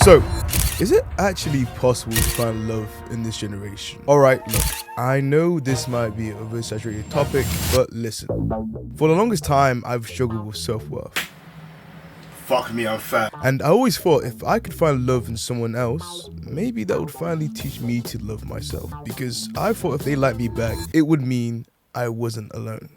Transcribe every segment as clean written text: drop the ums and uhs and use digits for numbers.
So, is it actually possible to find love in this generation? Alright, look, I know this might be an oversaturated topic, but listen. For the longest time, I've struggled with self-worth. Fuck me, I'm fat. And I always thought if I could find love in someone else, maybe that would finally teach me to love myself. Because I thought if they liked me back, it would mean I wasn't alone.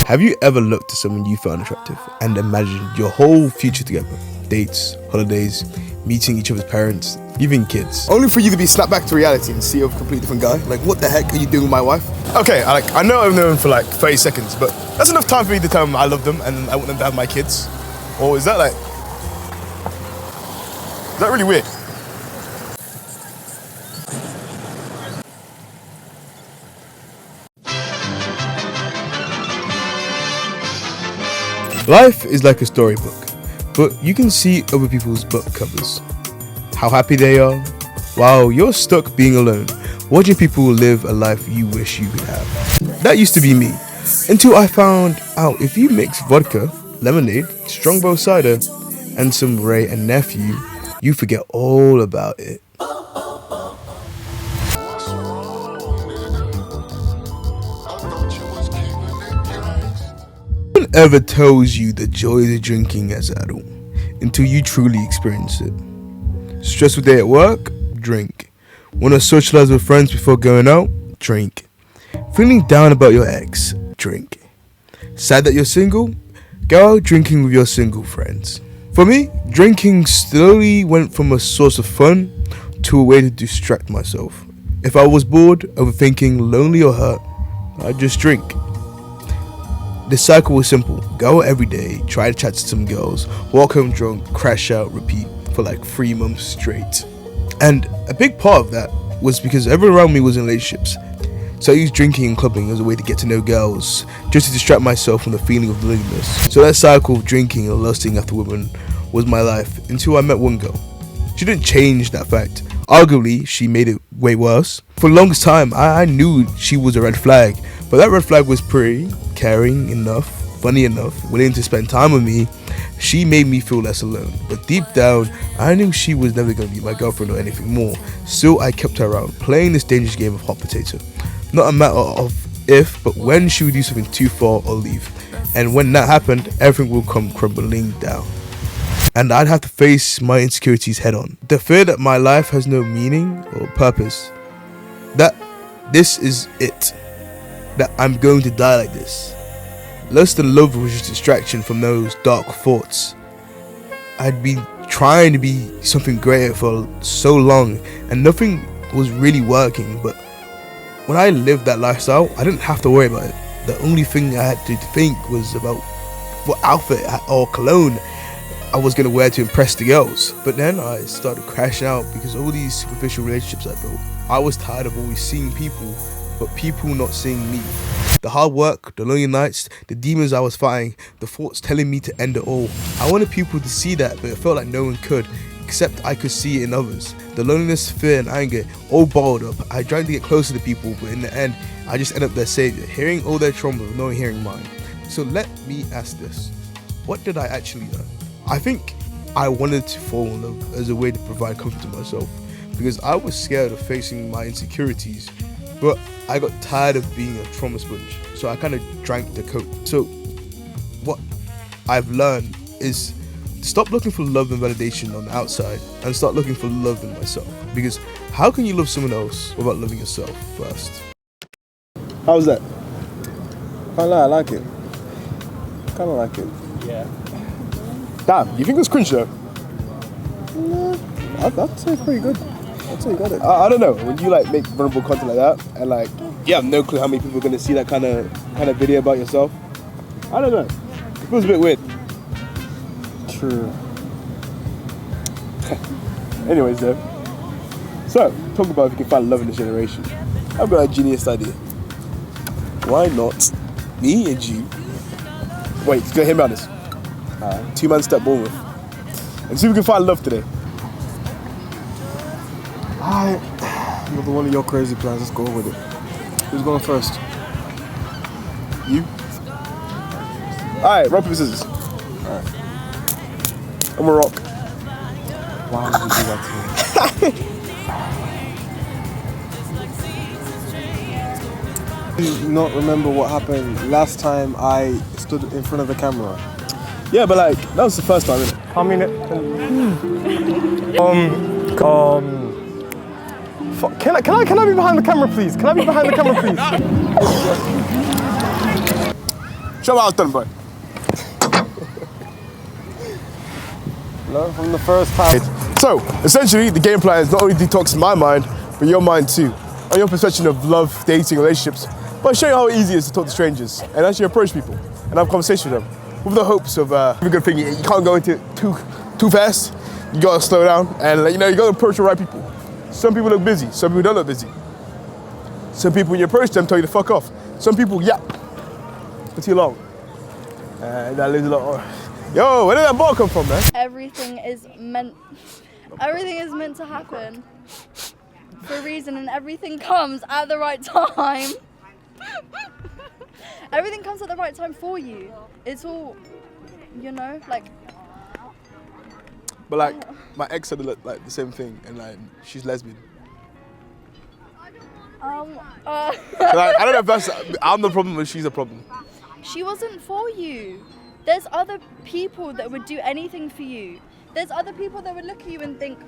Have you ever looked at someone you found attractive and imagined your whole future together? Dates, holidays, meeting each other's parents, even kids. Only for you to be snapped back to reality and see a completely different guy. Like, what the heck are you doing with my wife? Okay, I know I've known them for like 30 seconds, but that's enough time for me to tell them I love them and I want them to have my kids. Or is that really weird? Life is like a storybook, but you can see other people's book covers. How happy they are, while you're stuck being alone, watching people live a life you wish you could have. That used to be me, until I found out if you mix vodka, lemonade, Strongbow cider, and some Ray and Nephew, you forget all about it. No one ever tells you the joys of drinking as an adult until you truly experience it. Stressful day at work? Drink. Want to socialize with friends before going out? Drink. Feeling down about your ex? Drink. Sad that you're single? Go out drinking with your single friends. For me, drinking slowly went from a source of fun to a way to distract myself. If I was bored, overthinking, lonely or hurt, I'd just drink. The cycle was simple. Go out every day, try to chat to some girls, walk home drunk, crash out, repeat for like 3 months straight. And a big part of that was because everyone around me was in relationships. So I used drinking and clubbing as a way to get to know girls, just to distract myself from the feeling of loneliness. So that cycle of drinking and lusting after women was my life until I met one girl. She didn't change that fact. Arguably, she made it way worse. For the longest time, I knew she was a red flag, but that red flag was pretty, caring enough, funny enough, willing to spend time with me. She made me feel less alone, but deep down, I knew she was never going to be my girlfriend or anything more. Still, I kept her around, playing this dangerous game of hot potato. Not a matter of if, but when she would do something too far or leave. And when that happened, everything will come crumbling down. And I'd have to face my insecurities head on. The fear that my life has no meaning or purpose. That this is it. That I'm going to die like this. Lust and love was just distraction from those dark thoughts. I'd been trying to be something greater for so long and nothing was really working, but when I lived that lifestyle, I didn't have to worry about it. The only thing I had to think was about what outfit or cologne I was going to wear to impress the girls. But then I started crashing out because all these superficial relationships I built. I was tired of always seeing people, but people not seeing me. The hard work, the lonely nights, the demons I was fighting, the thoughts telling me to end it all. I wanted people to see that, but it felt like no one could, except I could see it in others. The loneliness, fear and anger all bottled up. I tried to get closer to people, but in the end, I just ended up their savior, hearing all their trauma with no one hearing mine. So let me ask this. What did I actually learn? I think I wanted to fall in love as a way to provide comfort to myself, because I was scared of facing my insecurities, but I got tired of being a trauma sponge, so I kind of drank the coke. So what I've learned is to stop looking for love and validation on the outside and start looking for love in myself, because how can you love someone else without loving yourself first? How's that? Can't lie, I like it. Kinda like it. Yeah. Damn, you think it was cringe though? No, I'd say it's pretty good. I'd say you got it. I don't know, when you like make vulnerable content like that, and like, you have no clue how many people are gonna see that kind of video about yourself. I don't know. It feels a bit weird. True. Anyways though. So, talk about if you can find love in this generation. I've got a genius idea. Why not me and you? Wait, hear me on this. 2-man step Bournemouth. And see if we can find love today. Another one of your crazy plans, let's go with it. Who's going first? You? Alright, rock, paper, scissors. Alright. I'm a rock. Why would you do that to me? Do you not remember what happened last time I stood in front of the camera? Yeah, but like, that was the first time, innit? I mean, can I be behind the camera, please? Can I be behind the camera, please? Show me how it's done, boy. Learn from the first time. So, essentially, the game plan is not only detoxing my mind, but your mind too. And your perception of love, dating, relationships, by showing how easy it is to talk to strangers and actually approach people and have a conversation with them. With the hopes of a good thing. You can't go into it too fast. You gotta slow down and you gotta approach the right people. Some people look busy, some people don't look busy. Some people, when you approach them, tell you to fuck off. Some people yap for too long. And that leaves a lot of... Yo, where did that ball come from, man? Everything is meant to happen for a reason, and everything comes at the right time. Everything comes at the right time for you. It's all, like. But like, my ex said like the same thing, and like, she's lesbian. Like, I don't know if that's, I'm the problem or she's a problem. She wasn't for you. There's other people that would do anything for you. There's other people that would look at you and think,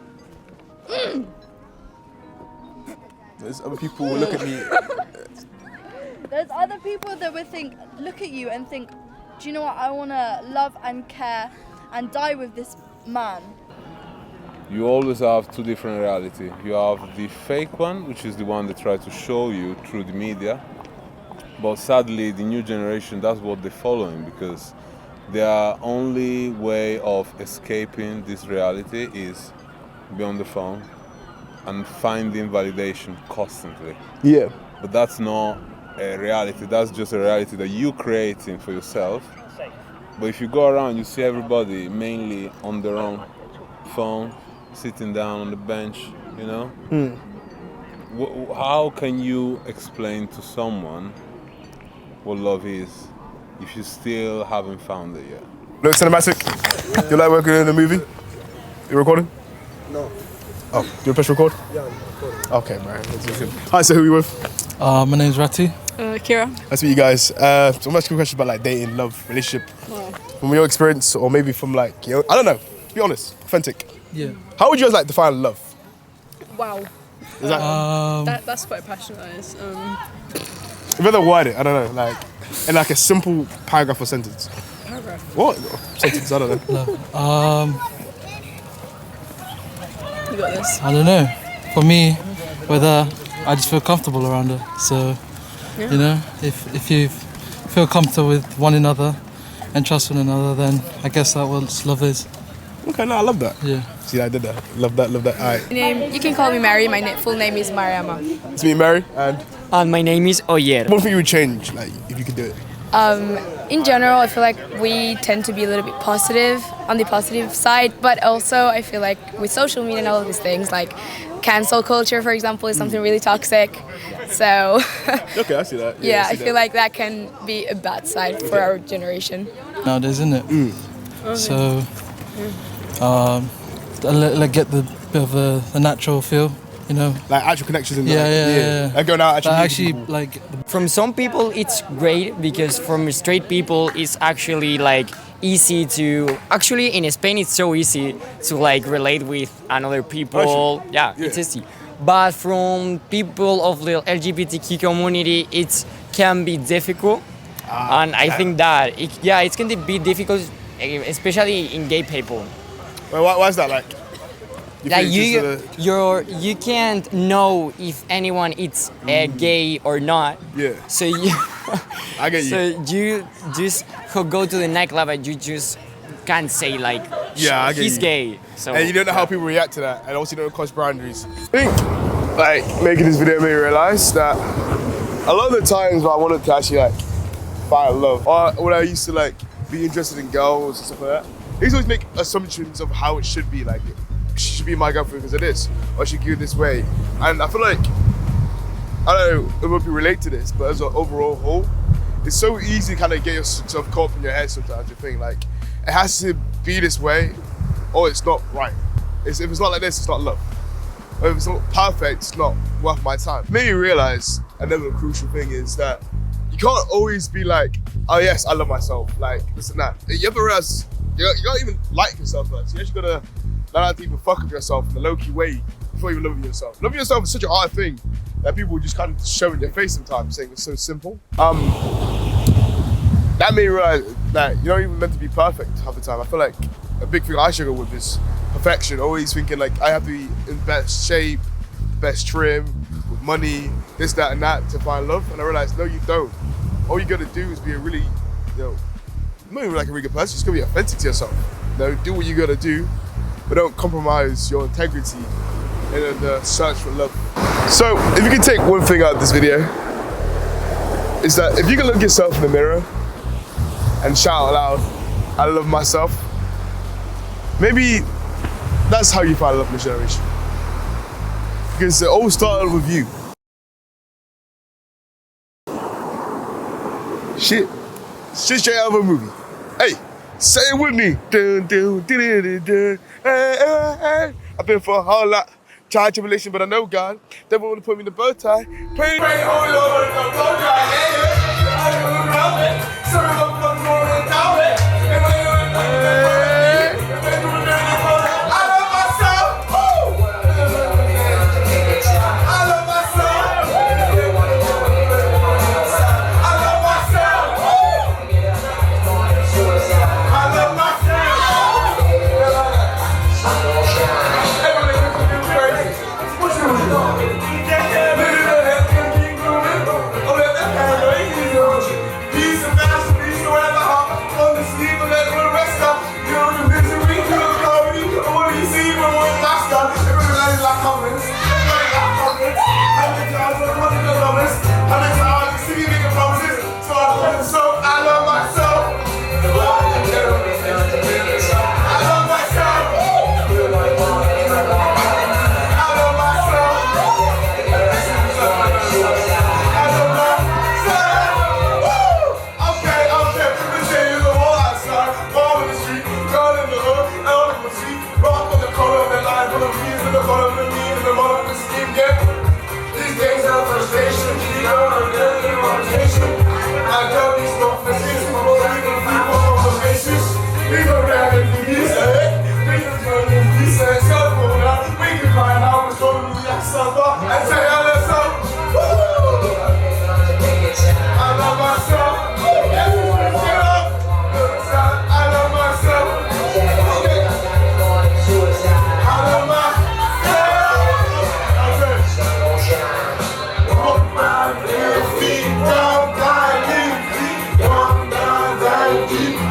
There's other people who look at me. There's other people that would look at you and think, do you know what, I want to love and care and die with this man. You always have two different realities. You have the fake one, which is the one they try to show you through the media. But sadly, the new generation, that's what they're following, because their only way of escaping this reality is be on the phone and finding validation constantly. Yeah. But that's not a reality. That's just a reality that you're creating for yourself. But if you go around, you see everybody mainly on their own phone, sitting down on the bench, How can you explain to someone what love is if you still haven't found it yet? Look, cinematic. You like working in a movie? You recording? No. Oh, you press record? Yeah, I'm recording. Okay, man. Hi, so who are you with? My name's Rati. Kira. Nice to meet you guys. So I'm asking questions about like dating, love, relationship. Wow. From your experience, or maybe from like, I don't know. Be honest, authentic. Yeah. How would you guys like define love? Wow. Is that That's quite passionate, that is. if you ever word it, I don't know, like in like a simple paragraph or sentence. Paragraph. What? Sentence, I don't know. You got this. I don't know. For me, whether I just feel comfortable around her. So, if you feel comfortable with one another and trust one another, then I guess that's what love is. Okay, no, I love that. Yeah. See, I did that. Love that. All right. You can call me Mary. My full name is Mariama. It's me, Mary, and My name is Oyer. one thing you would change, like, if you could do it. In general, I feel like we tend to be a little bit positive, on the positive side, but also I feel like with social media and all of these things, like cancel culture, for example, is something really toxic. So, Okay, I see that. yeah, I see feel that. like that can be a bad side for our generation. Nowadays, isn't it? So, like get the bit of a natural feel, Like actual connections in Yeah. Like going out But actually. actually, like, From some people, it's great because from straight people, it's actually like easy to. Actually, in Spain, it's so easy to like relate with another people. Yeah, it's easy. But from people of the LGBTQ community, it can be difficult, and I think that it's going to be difficult, especially in gay people. Well, why is that like? Like think it's you can't know if anyone is gay or not. Yeah. So you I get you. so you just go to the nightclub and you just can't say like Yeah, I get he's you. gay. So And you don't know how people react to that, and also you don't cross boundaries. I think, like, making this video made me realize that a lot of the times when I wanted to actually like find love, or when I used to like be interested in girls and stuff like that, I used to always make assumptions of how it should be. Like, she should be my girlfriend because of this, or she should go this way. And I feel like, I don't know if you relate to this, but as an overall whole, it's so easy to kind of get yourself caught up in your head sometimes. You think like, it has to be this way or it's not right. If it's not like this, it's not love. Or if it's not perfect, it's not worth my time. Made me realize another crucial thing is that you can't always be like, oh yes, I love myself, like this and that. You have to realize you don't even like yourself first. You actually gotta learn how to even fuck with yourself in a low-key way before you even loving yourself. Loving yourself is such a hard thing that people just kind of show in their face sometimes, saying it's so simple. That made me realize that you're not even meant to be perfect half the time. I feel like a big thing I struggle with is perfection, always thinking like I have to be in best shape, best trim, with money, this, that, and that to find love. And I realized, no, you don't. All you gotta do is be a really, not even like a really good person, just gotta be authentic to yourself. Do what you gotta do, but don't compromise your integrity in the search for love. So, if you can take one thing out of this video, is that if you can look yourself in the mirror and shout out loud, I love myself, maybe that's how you find love in this generation. Because it all started with you. Shit straight out of a movie. Hey, say it with me. Dun, dun, dun, dun, dun. Hey, hey, hey. I've been for a whole lot, trial tribulation, but I know God. Devil wanna put me in the bow tie. Pray, pray, oh Lord, the bow tie. Yeah, yeah. I don't know it. Sorry, I'm fucking more than down it. Deep.